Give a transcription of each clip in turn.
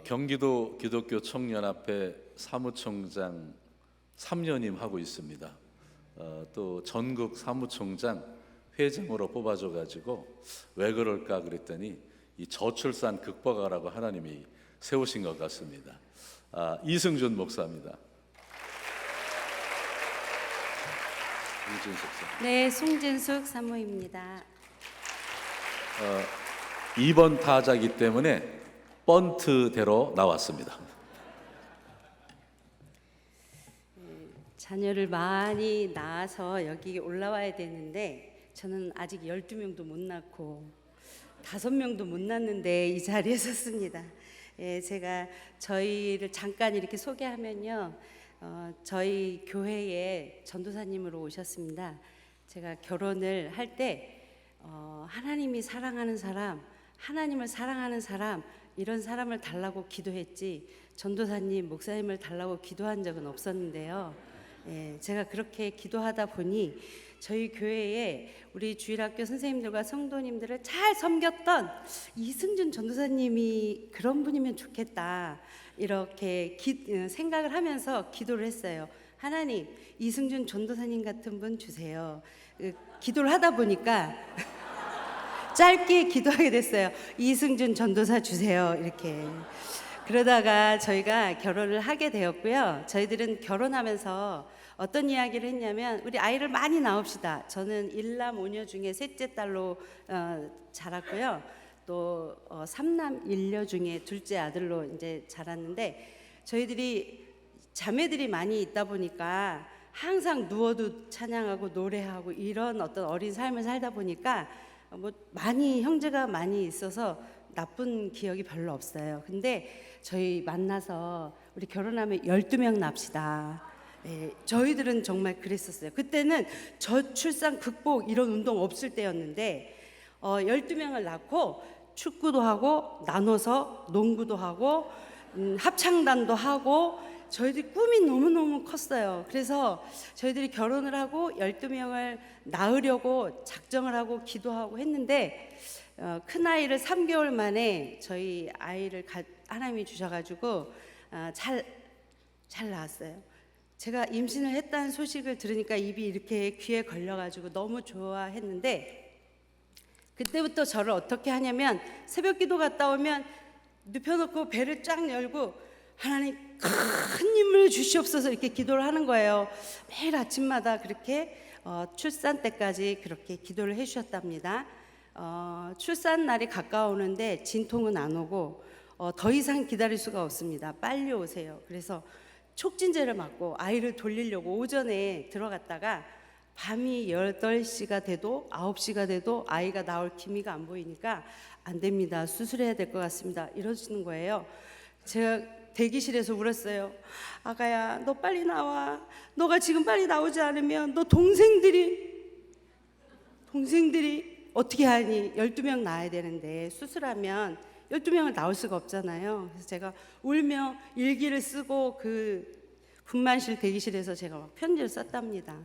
경기도 기독교 청년합회 사무총장 3년임 하고 있습니다. 또 전국 사무총장 회장으로 뽑아줘가지고 왜 그럴까 그랬더니 이 저출산 극복하라고 하나님이 세우신 것 같습니다. 이승준 목사입니다. 네, 송진숙 사모입니다. 2번 타자이기 때문에 번트대로 나왔습니다. 자녀를 많이 낳아서 여기 올라와야 되는데 저는 아직 12명도 못 낳고 5명도 못 낳는데 이 자리에 섰습니다. 제가 저희를 잠깐 이렇게 소개하면요, 저희 교회에 전도사님으로 오셨습니다. 제가 결혼을 할 때 하나님이 사랑하는 사람, 하나님을 사랑하는 사람, 이런 사람을 달라고 기도했지 전도사님, 목사님을 달라고 기도한 적은 없었는데요. 제가 그렇게 기도하다 보니 저희 교회에 우리 주일학교 선생님들과 성도님들을 잘 섬겼던 이승준 전도사님이 그런 분이면 좋겠다, 이렇게 생각을 하면서 기도를 했어요. 하나님, 이승준 전도사님 같은 분 주세요. 기도를 하다 보니까 짧게 기도하게 됐어요. 이승준 전도사 주세요, 이렇게. 그러다가 저희가 결혼을 하게 되었고요. 저희들은 결혼하면서 어떤 이야기를 했냐면, 우리 아이를 많이 낳읍시다. 저는 1남 5녀 중에 셋째 딸로 자랐고요. 또 3남 1녀 중에 둘째 아들로 이제 자랐는데, 저희들이 자매들이 많이 있다 보니까 항상 누워도 찬양하고 노래하고 이런 어떤 어린 삶을 살다 보니까 많이 형제가 많이 있어서 나쁜 기억이 별로 없어요. 근데 저희 만나서 우리 결혼하면 12명 납시다. 저희들은 정말 그랬었어요. 그때는 저출산 극복 이런 운동 없을 때였는데 12명을 낳고 축구도 하고 나눠서 농구도 하고 합창단도 하고 저희들이 꿈이 너무너무 컸어요. 그래서 저희들이 결혼을 하고 12명을 낳으려고 작정을 하고 기도하고 했는데 큰아이를 3개월 만에 저희 아이를 하나님이 주셔가지고 잘 낳았어요. 제가 임신을 했다는 소식을 들으니까 입이 이렇게 귀에 걸려가지고 너무 좋아했는데, 그때부터 저를 어떻게 하냐면 새벽 기도 갔다 오면 눕혀놓고 배를 쫙 열고 하나님 큰 힘을 주시옵소서 이렇게 기도를 하는 거예요. 매일 아침마다 그렇게 출산 때까지 그렇게 기도를 해주셨답니다. 출산 날이 가까우는데 진통은 안 오고 더 이상 기다릴 수가 없습니다. 빨리 오세요. 그래서 촉진제를 맞고 아이를 돌리려고 오전에 들어갔다가 밤이 8시가 돼도 9시가 돼도 아이가 나올 기미가 안 보이니까 안 됩니다. 수술해야 될 것 같습니다. 이러시는 거예요. 제가 대기실에서 울었어요. 아가야, 너 빨리 나와. 너가 지금 빨리 나오지 않으면 너 동생들이 어떻게 하니? 12명 낳아야 되는데 수술하면 12명을 낳을 수가 없잖아요. 그래서 제가 울며 일기를 쓰고 그 분만실 대기실에서 제가 막 편지를 썼답니다.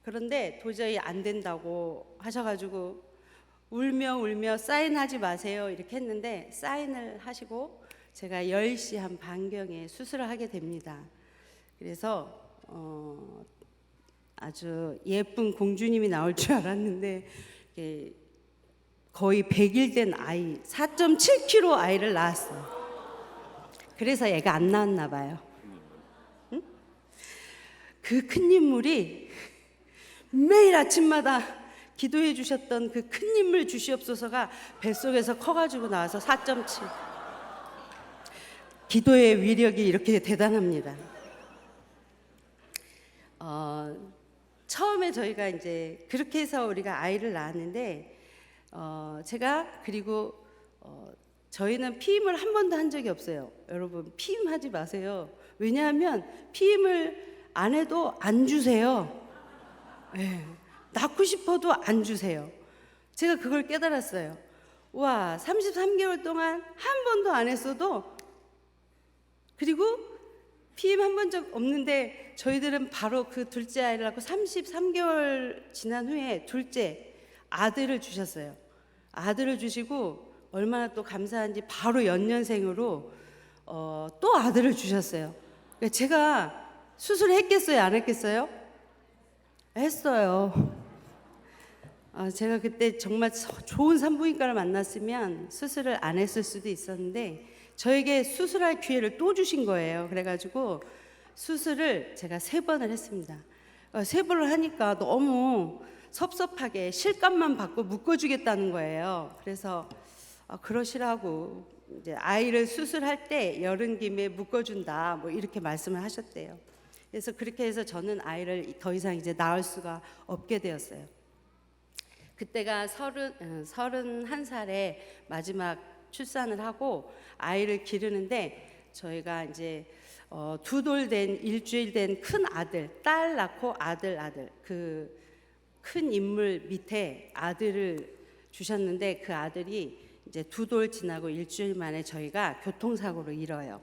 그런데 도저히 안 된다고 하셔가지고 울며 사인하지 마세요 이렇게 했는데 사인을 하시고 제가 10시 한 반경에 수술을 하게 됩니다. 그래서 아주 예쁜 공주님이 나올 줄 알았는데 거의 100일 된 아이, 4.7kg 아이를 낳았어요. 그래서 애가 안 나왔나 봐요. 응? 그 큰 인물이 매일 아침마다 기도해 주셨던 그 큰 인물 주시옵소서가 뱃속에서 커가지고 나와서 4.7. 기도의 위력이 이렇게 대단합니다. 처음에 저희가 이제 그렇게 해서 우리가 아이를 낳았는데 제가 그리고 저희는 피임을 한 번도 한 적이 없어요. 여러분 피임하지 마세요. 왜냐하면 피임을 안 해도 안 주세요. 낳고 싶어도 안 주세요. 제가 그걸 깨달았어요. 와, 33개월 동안 한 번도 안 했어도, 그리고 피임 한 번 적 없는데 저희들은 바로 그 둘째 아이를 낳고 33개월 지난 후에 둘째 아들을 주셨어요. 아들을 주시고 얼마나 또 감사한지 바로 연년생으로 또 아들을 주셨어요. 그러니까 제가 수술했겠어요, 안 했겠어요? 했어요. 제가 그때 정말 좋은 산부인과를 만났으면 수술을 안 했을 수도 있었는데 저에게 수술할 기회를 또 주신 거예요. 그래가지고 수술을 제가 3번을 했습니다. 3번을 하니까 너무 섭섭하게 실감만 받고 묶어주겠다는 거예요. 그래서 그러시라고 이제 아이를 수술할 때 여른 김에 묶어준다 뭐 이렇게 말씀을 하셨대요. 그래서 그렇게 해서 저는 아이를 더 이상 이제 낳을 수가 없게 되었어요. 그때가 31살에 마지막 출산을 하고 아이를 기르는데 저희가 이제 2돌 된 일주일 된 큰 아들, 딸 낳고 아들 그 큰 인물 밑에 아들을 주셨는데 그 아들이 이제 2돌 지나고 일주일 만에 저희가 교통사고로 잃어요.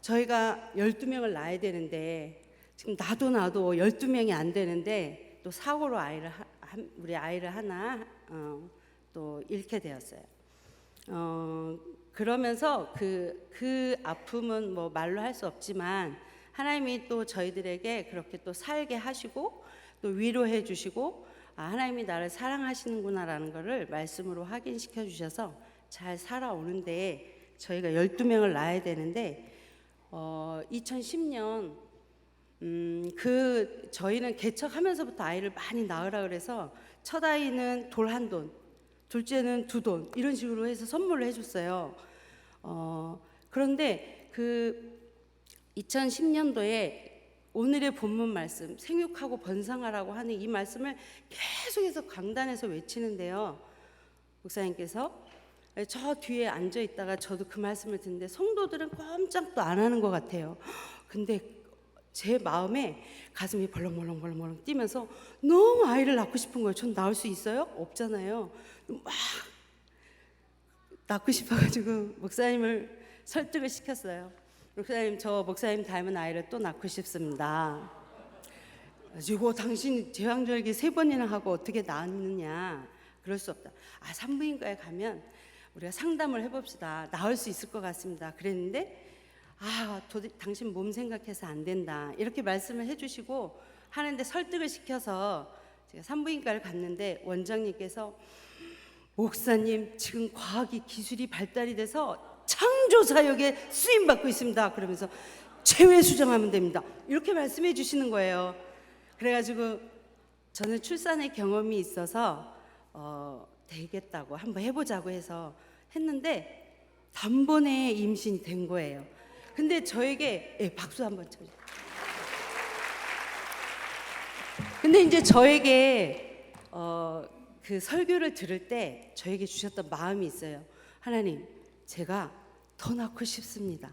저희가 12명을 낳아야 되는데 지금 나도 12명이 안 되는데 또 사고로 우리 아이를 하나 또 잃게 되었어요. 그러면서 그 아픔은 뭐 말로 할 수 없지만 하나님이 또 저희들에게 그렇게 또 살게 하시고 또 위로해 주시고 하나님이 나를 사랑하시는구나라는 것을 말씀으로 확인시켜 주셔서 잘 살아오는데 저희가 12명을 낳아야 되는데 2010년 저희는 개척하면서부터 아이를 많이 낳으라 그래서 첫 아이는 돌 1돈, 둘째는 2돈 이런 식으로 해서 선물을 해줬어요. 그런데 그 2010년도에 오늘의 본문 말씀 생육하고 번성하라고 하는 이 말씀을 계속해서 강단에서 외치는데요. 목사님께서 저 뒤에 앉아 있다가 저도 그 말씀을 듣는데 성도들은 꼼짝도 안 하는 것 같아요. 근데 제 마음에 가슴이 벌렁벌렁 뛰면서 너무 아이를 낳고 싶은 거예요. 전 낳을 수 있어요? 없잖아요. 막 낳고 싶어가지고 목사님을 설득을 시켰어요. 목사님, 저 목사님 닮은 아이를 또 낳고 싶습니다. 그리고 당신 제왕절개 3번이나 하고 어떻게 낳느냐? 그럴 수 없다. 산부인과에 가면 우리가 상담을 해봅시다. 낳을 수 있을 것 같습니다. 그랬는데 당신 몸 생각해서 안 된다. 이렇게 말씀을 해주시고 하는데 설득을 시켜서 제가 산부인과를 갔는데 원장님께서 목사님 지금 과학이 기술이 발달이 돼서 창조사역에 쓰임받고 있습니다. 그러면서 체외 수정하면 됩니다. 이렇게 말씀해 주시는 거예요. 그래가지고 저는 출산의 경험이 있어서 되겠다고 한번 해보자고 해서 했는데 단번에 임신이 된 거예요. 근데 저에게 박수 한번 쳐주세요. 근데 이제 저에게 그 설교를 들을 때 저에게 주셨던 마음이 있어요. 하나님, 제가 더 낳고 싶습니다.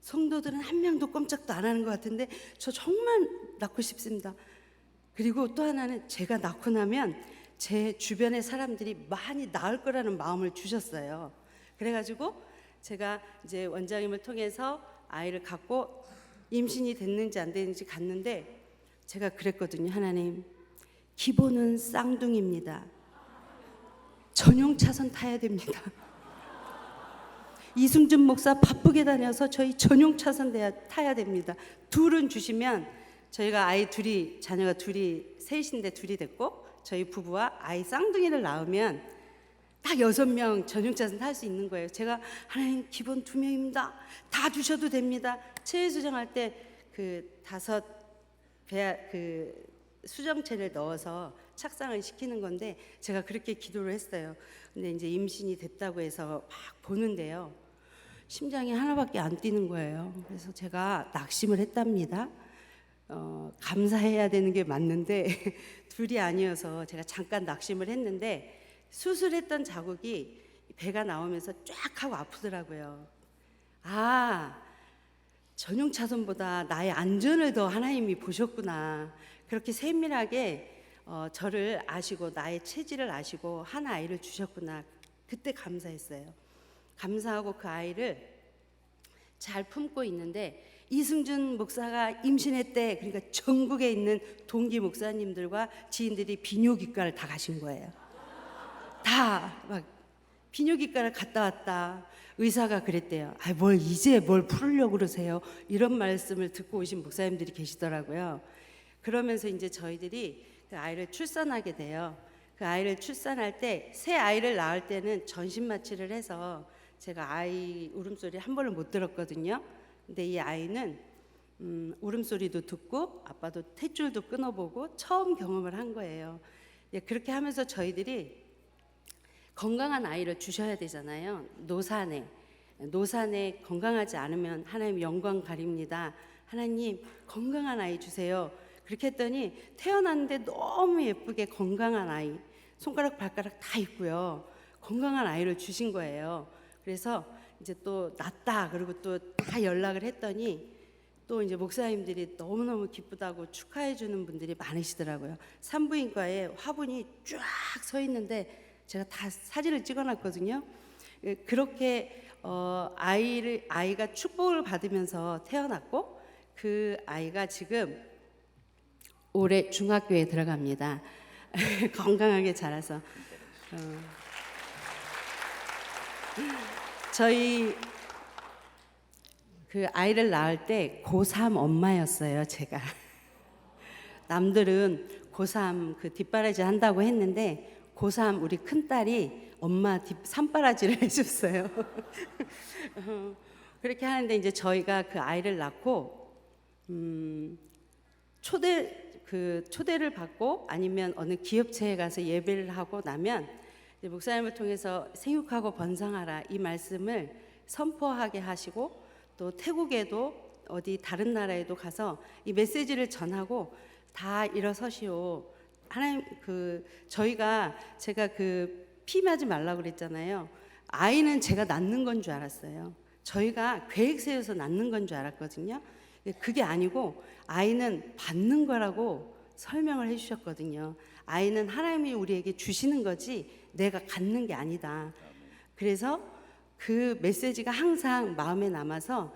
성도들은 한 명도 꼼짝도 안 하는 것 같은데 저 정말 낳고 싶습니다. 그리고 또 하나는 제가 낳고 나면 제 주변의 사람들이 많이 낳을 거라는 마음을 주셨어요. 그래가지고 제가 이제 원장님을 통해서 아이를 갖고 임신이 됐는지 안 됐는지 갔는데 제가 그랬거든요. 하나님, 기본은 쌍둥이입니다. 전용 차선 타야 됩니다. 이승준 목사 바쁘게 다녀서 저희 전용 차선 타야 됩니다. 2은 주시면 저희가 자녀가 셋인데 2이 됐고 저희 부부와 아이 쌍둥이를 낳으면 딱 6명 전용 차선 탈 수 있는 거예요. 제가 하나님 기본 2명입니다. 다 주셔도 됩니다. 체외 수정할 때 그 5 수정체를 넣어서 착상을 시키는 건데 제가 그렇게 기도를 했어요. 근데 이제 임신이 됐다고 해서 막 보는데요. 심장이 하나밖에 안 뛰는 거예요. 그래서 제가 낙심을 했답니다. 감사해야 되는 게 맞는데 2이 아니어서 제가 잠깐 낙심을 했는데 수술했던 자국이 배가 나오면서 쫙 하고 아프더라고요. 전용 차선보다 나의 안전을 더 하나님이 보셨구나. 그렇게 세밀하게 저를 아시고 나의 체질을 아시고 한 아이를 주셨구나. 그때 감사했어요. 감사하고 그 아이를 잘 품고 있는데 이승준 목사가 임신했대. 그러니까 전국에 있는 동기 목사님들과 지인들이 비뇨기과를 다 가신 거예요. 다 막 비뇨기과를 갔다 왔다. 의사가 그랬대요. 아, 뭘 이제 뭘 풀으려고 그러세요? 이런 말씀을 듣고 오신 목사님들이 계시더라고요. 그러면서 이제 저희들이 그 아이를 출산하게 돼요. 그 아이를 출산할 때, 새 아이를 낳을 때는 전신 마취를 해서 제가 아이 울음소리 한 번을 못 들었거든요. 근데 이 아이는 울음소리도 듣고 아빠도 탯줄도 끊어보고 처음 경험을 한 거예요. 예, 그렇게 하면서 저희들이 건강한 아이를 주셔야 되잖아요. 노산에 건강하지 않으면 하나님 영광 가립니다. 하나님 건강한 아이 주세요. 그렇게 했더니 태어났는데 너무 예쁘게 건강한 아이, 손가락 발가락 다 있고요. 건강한 아이를 주신 거예요. 그래서 이제 또 낳았다 그리고 또 다 연락을 했더니 또 이제 목사님들이 너무너무 기쁘다고 축하해 주는 분들이 많으시더라고요. 산부인과에 화분이 쫙 서 있는데 제가 다 사진을 찍어놨거든요. 그렇게 아이가 축복을 받으면서 태어났고, 그 아이가 지금 올해 중학교에 들어갑니다. 건강하게 자라서 저희 그 아이를 낳을 때 고3 엄마였어요, 제가. 남들은 고3 그 뒷바라지 한다고 했는데 고3 우리 큰딸이 엄마 산바라지를 해줬어요. 그렇게 하는데 이제 저희가 그 아이를 낳고 초대를 받고 아니면 어느 기업체에 가서 예배를 하고 나면 이제 목사님을 통해서 생육하고 번성하라 이 말씀을 선포하게 하시고, 또 태국에도 어디 다른 나라에도 가서 이 메시지를 전하고 다 일어서시오. 하나님 제가 그 피 맞지 말라고 그랬잖아요. 아이는 제가 낳는 건 줄 알았어요. 저희가 계획 세워서 낳는 건 줄 알았거든요. 그게 아니고 아이는 받는 거라고 설명을 해주셨거든요. 아이는 하나님이 우리에게 주시는 거지 내가 갖는 게 아니다. 그래서 그 메시지가 항상 마음에 남아서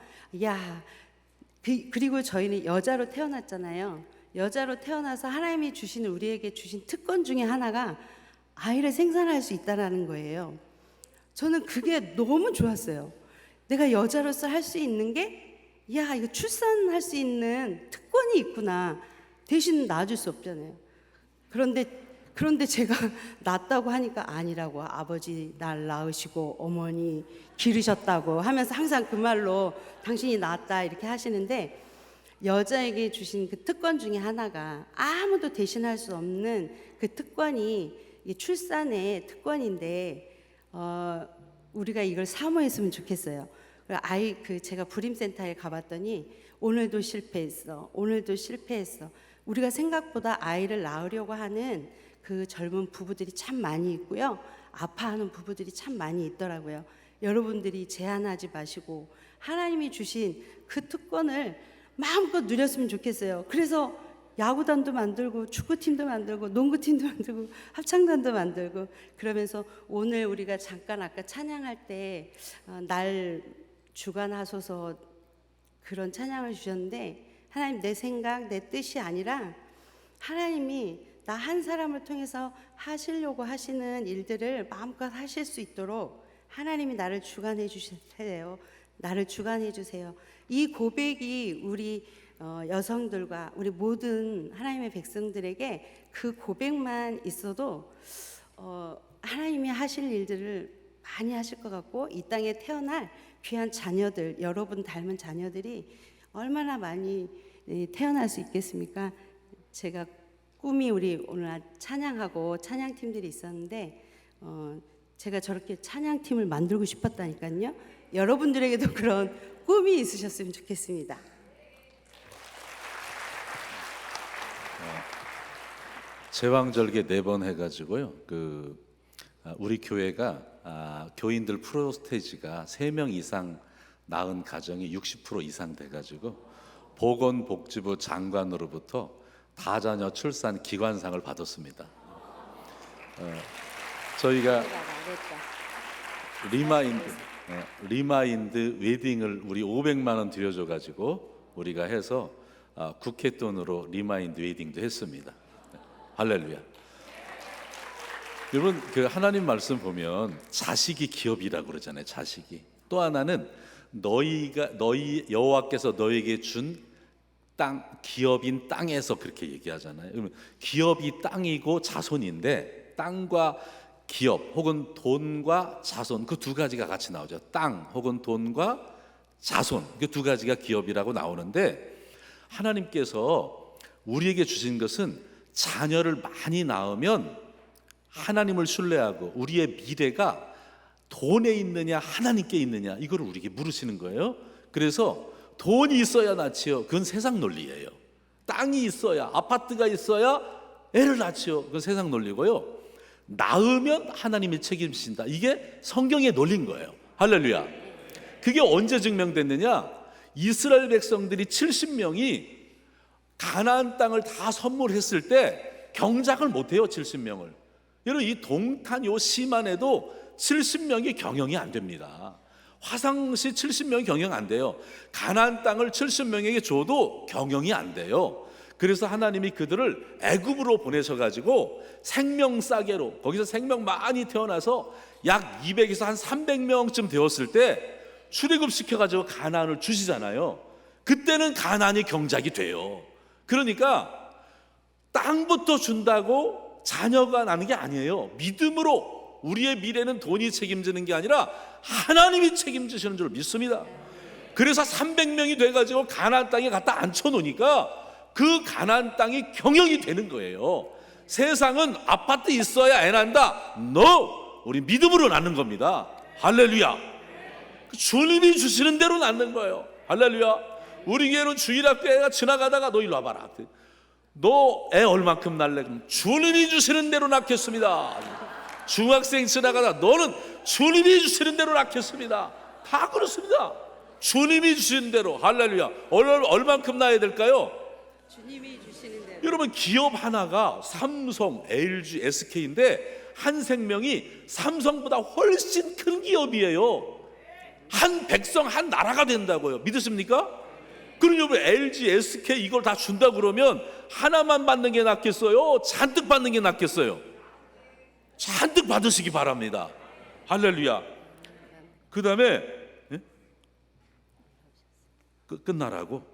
그리고 저희는 여자로 태어났잖아요. 여자로 태어나서 하나님이 우리에게 주신 특권 중에 하나가 아이를 생산할 수 있다라는 거예요. 저는 그게 너무 좋았어요. 내가 여자로서 할 수 있는 게, 이거 출산할 수 있는 특권이 있구나. 대신 낳아줄 수 없잖아요. 그런데 제가 낳았다고 하니까 아니라고, 아버지 날 낳으시고 어머니 기르셨다고 하면서 항상 그 말로 당신이 낳았다 이렇게 하시는데, 여자에게 주신 그 특권 중에 하나가 아무도 대신할 수 없는 그 특권이 출산의 특권인데 우리가 이걸 사모했으면 좋겠어요. 제가 불임센터에 가봤더니 오늘도 실패했어. 우리가 생각보다 아이를 낳으려고 하는 그 젊은 부부들이 참 많이 있고요. 아파하는 부부들이 참 많이 있더라고요. 여러분들이 제한하지 마시고 하나님이 주신 그 특권을 마음껏 누렸으면 좋겠어요. 그래서 야구단도 만들고 축구팀도 만들고 농구팀도 만들고 합창단도 만들고, 그러면서 오늘 우리가 잠깐 아까 찬양할 때 날 주관하소서 그런 찬양을 주셨는데, 하나님 내 생각 내 뜻이 아니라 하나님이 나 한 사람을 통해서 하시려고 하시는 일들을 마음껏 하실 수 있도록 하나님이 나를 주관해 주세요. 나를 주관해 주세요. 이 고백이 우리 여성들과 우리 모든 하나님의 백성들에게 그 고백만 있어도 하나님이 하실 일들을 많이 하실 것 같고, 이 땅에 태어날 귀한 자녀들, 여러분 닮은 자녀들이 얼마나 많이 태어날 수 있겠습니까? 제가 꿈이 우리 오늘 찬양하고 찬양팀들이 있었는데 제가 저렇게 찬양팀을 만들고 싶었다니까요. 여러분들에게도 그런 꿈이 있으셨으면 좋겠습니다. 제왕절개 4번 해가지고요. 우리 교회가 교인들 프로스테이지가 3명 이상 낳은 가정이 60% 이상 돼가지고 보건복지부 장관으로부터 다자녀 출산 기관상을 받았습니다. 저희가 리마인드 웨딩을 우리 500만 원 들여줘가지고 우리가 해서 국회 돈으로 리마인드 웨딩도 했습니다. 할렐루야. 여러분 그 하나님 말씀 보면 자식이 기업이라고 그러잖아요. 자식이. 또 하나는 너희 여호와께서 너에게 준 땅, 기업인 땅에서 그렇게 얘기하잖아요. 그러면 기업이 땅이고 자손인데 땅과 기업 혹은 돈과 자손 그 두 가지가 같이 나오죠. 땅 혹은 돈과 자손 그 두 가지가 기업이라고 나오는데 하나님께서 우리에게 주신 것은 자녀를 많이 낳으면 하나님을 신뢰하고 우리의 미래가 돈에 있느냐 하나님께 있느냐 이걸 우리에게 물으시는 거예요. 그래서 돈이 있어야 낳지요. 그건 세상 논리예요. 땅이 있어야, 아파트가 있어야 애를 낳지요. 그건 세상 논리고요. 낳으면 하나님이 책임지신다. 이게 성경의 논리인 거예요. 할렐루야. 그게 언제 증명됐느냐? 이스라엘 백성들이 70명이 가나안 땅을 다 선물했을 때 경작을 못해요. 70명을. 여러분 이 동탄 요 시만 해도 70명이 경영이 안 됩니다. 화성시 70명이 경영 안 돼요. 가나안 땅을 70명에게 줘도 경영이 안 돼요. 그래서 하나님이 그들을 애굽으로 보내셔가지고 생명 싸게로 거기서 생명 많이 태어나서 약 200에서 한 300명쯤 되었을 때 출애굽 시켜가지고 가나안을 주시잖아요. 그때는 가나안이 경작이 돼요. 그러니까 땅부터 준다고 자녀가 나는 게 아니에요. 믿음으로 우리의 미래는 돈이 책임지는 게 아니라 하나님이 책임지시는 줄 믿습니다. 그래서 300명이 돼가지고 가나안 땅에 갖다 앉혀놓으니까 그 가나안 땅이 경영이 되는 거예요. 세상은 아파트 있어야 애 난다. No! 우리 믿음으로 낳는 겁니다. 할렐루야. 주님이 주시는 대로 낳는 거예요. 할렐루야. 우리 교회는 주일학교 애가 지나가다가 너 일로 와봐라. 너 애 얼만큼 낳을래? 그럼 주님이 주시는 대로 낳겠습니다. 중학생 지나가다 너는 주님이 주시는 대로 낳겠습니다. 다 그렇습니다. 주님이 주시는 대로. 할렐루야. 얼만큼 낳아야 될까요? 주님이 주시는 대로. 여러분 기업 하나가 삼성, LG, SK인데 한 생명이 삼성보다 훨씬 큰 기업이에요. 한 백성 한 나라가 된다고요. 믿으십니까? 그럼 여러분 LG, SK 이걸 다 준다 그러면 하나만 받는 게 낫겠어요? 잔뜩 받는 게 낫겠어요? 잔뜩 받으시기 바랍니다. 할렐루야. 그 다음에 끝나라고?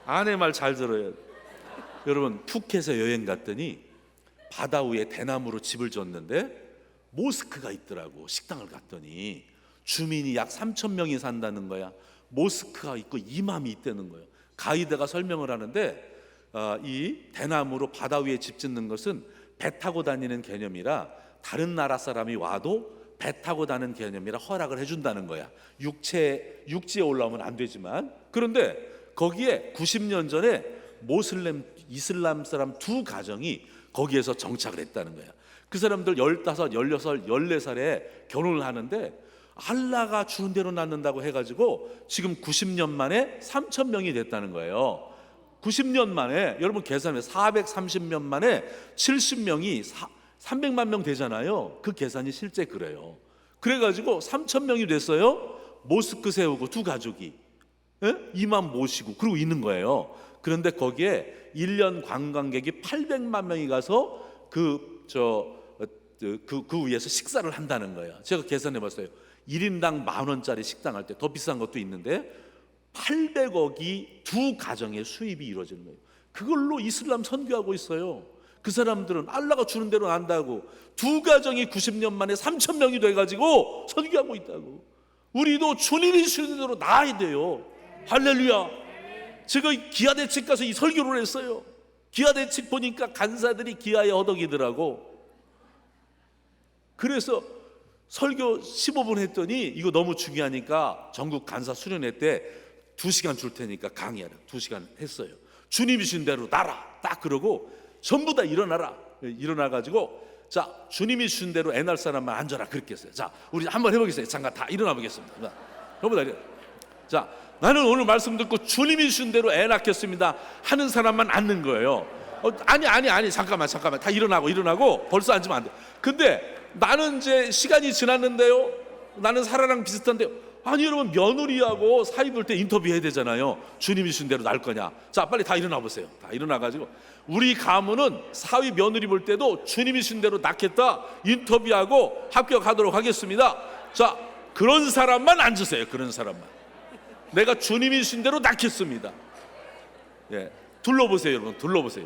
아내 말 잘 들어요. 여러분 푸켓에 여행 갔더니 바다 위에 대나무로 집을 졌는데 모스크가 있더라고. 식당을 갔더니 주민이 약 3,000명이 산다는 거야. 모스크가 있고 이맘이 있다는 거예요. 가이드가 설명을 하는데 이 대나무로 바다 위에 집 짓는 것은 배 타고 다니는 개념이라 다른 나라 사람이 와도 배 타고 다니는 개념이라 허락을 해준다는 거야. 육지에 올라오면 안 되지만. 그런데 거기에 90년 전에 모슬렘 이슬람 사람 두 가정이 거기에서 정착을 했다는 거야. 그 사람들 15, 16, 14살에 결혼을 하는데 알라가 주는 대로 낳는다고 해가지고 지금 90년 만에 3,000명이 됐다는 거예요. 90년 만에 여러분 계산해 430년 만에 70명이 300만 명 되잖아요. 그 계산이 실제 그래요. 그래가지고 3,000명이 됐어요. 모스크 세우고 두 가족이 이만 모시고 그러고 있는 거예요. 그런데 거기에 1년 관광객이 800만 명이 가서 그 위에서 식사를 한다는 거예요. 제가 계산해 봤어요. 1인당 10,000원짜리 식당 할 때 더 비싼 것도 있는데 800억이 두 가정의 수입이 이루어지는 거예요. 그걸로 이슬람 선교하고 있어요. 그 사람들은 알라가 주는 대로 난다고 두 가정이 90년 만에 3,000명이 돼가지고 선교하고 있다고. 우리도 주님이 주는 대로 나아야 돼요. 할렐루야. 제가 기아대책 가서 이 설교를 했어요. 기아대책 보니까 간사들이 기아에 허덕이더라고. 그래서 설교 15분 했더니 이거 너무 중요하니까 전국 간사 수련회 때 2시간 줄 테니까 강의하라. 2시간 했어요. 주님이 주신 대로 나라 딱 그러고 전부 다 일어나라. 일어나가지고 자 주님이 주신 대로 애날 사람만 앉아라 그렇게 했어요. 자 우리 한번 해보겠어요. 잠깐 다 일어나 보겠습니다. 전부 다 일어나. 자 나는 오늘 말씀 듣고 주님이 주신 대로 애 낳겠습니다 하는 사람만 앉는 거예요. 아니 잠깐만 다 일어나고 벌써 앉으면 안 돼. 근데 나는 이제 시간이 지났는데요. 나는 사라랑 비슷한데요. 아니 여러분, 며느리하고 사위 볼 때 인터뷰해야 되잖아요. 주님이 주신 대로 날 거냐. 자, 빨리 다 일어나 보세요. 다 일어나가지고 우리 가문은 사위 며느리 볼 때도 주님이 주신 대로 낳겠다 인터뷰하고 합격하도록 하겠습니다. 자, 그런 사람만 앉으세요. 그런 사람만. 내가 주님이 주신 대로 낳겠습니다. 예, 둘러보세요 여러분. 둘러보세요.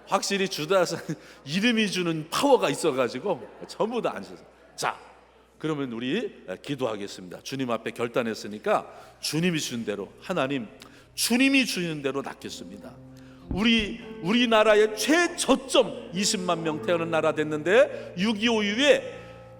확실히 주다산 이름이 주는 파워가 있어가지고 전부 다 앉으세요. 자, 그러면 우리 기도하겠습니다. 주님 앞에 결단했으니까 주님이 주신 대로, 하나님 주님이 주시는 대로 낳겠습니다. 우리나라의 최저점 20만 명 태어난 나라 됐는데 6.25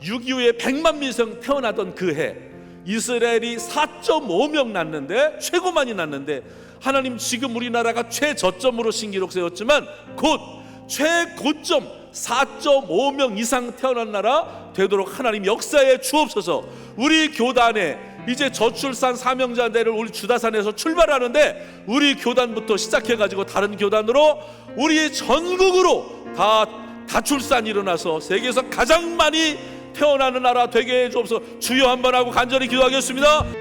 이후에 100만 명 태어나던 그 해 이스라엘이 4.5명 낳는데, 최고 많이 낳는데, 하나님 지금 우리나라가 최저점으로 신기록 세웠지만 곧 최고점 4.5명 이상 태어난 나라 되도록 하나님 역사에 주옵소서. 우리 교단에 이제 저출산 사명자대를 우리 주다산에서 출발하는데 우리 교단부터 시작해가지고 다른 교단으로 우리 전국으로 다 다출산이 일어나서 세계에서 가장 많이 태어나는 나라 되게 해 주옵소서. 주여 한번 하고 간절히 기도하겠습니다.